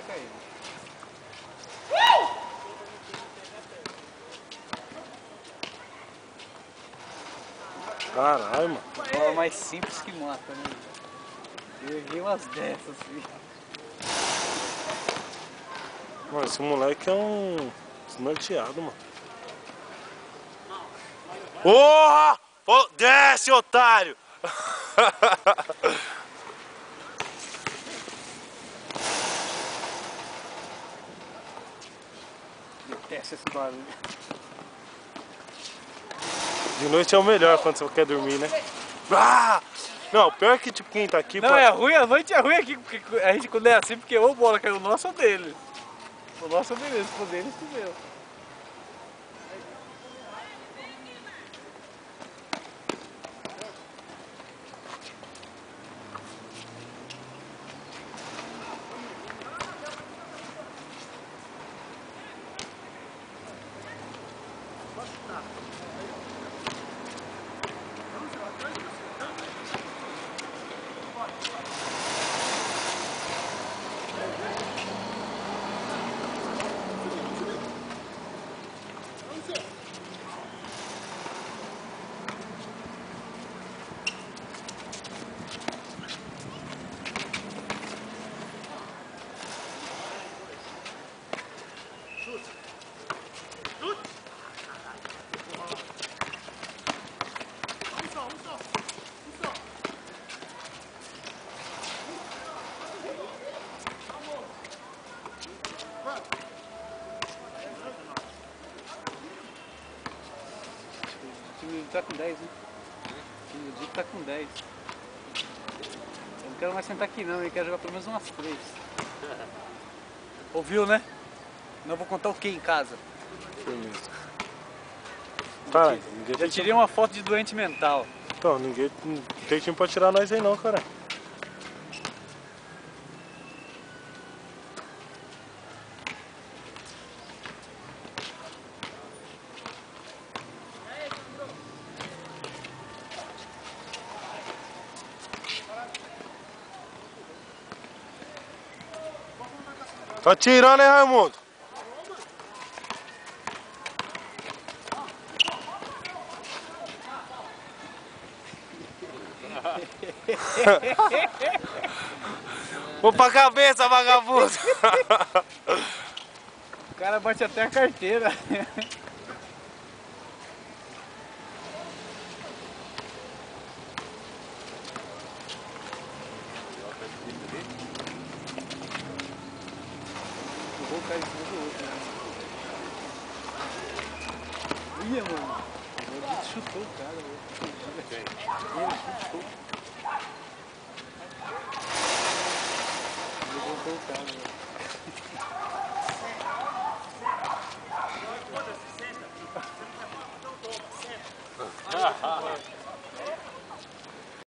cair. Caralho, mano. Bola mais simples que mata, né? Eu vi umas dessas, filho. Mano, esse moleque é um desnorteado, mano. Porra! Desce, otário! Detesto esse barulho. De noite é o melhor quando você quer dormir, né? Ah! Não, pior que tipo quem tá aqui... Não, é ruim, a noite é ruim aqui, porque a gente quando é assim, porque ou bola caiu o nosso ou dele. O nosso ou beleza, o deles fudeu. O time tá com 10, né? O time do Dico tá com 10. Eu não quero mais sentar aqui não, eu quero jogar pelo menos umas 3. Ouviu, né? Não vou contar o que em casa. Firmeza. Cara, Já tirei uma foto de doente mental. Então, ninguém não tem time pra tirar nós aí não, cara. Tá tirando, hein, Raimundo? Vou pra cabeça, vagabundo! O cara bate até a carteira. O cara em cima do outro, né? Ia, mano. O Rodrigo chutou o cara. Ele chutou.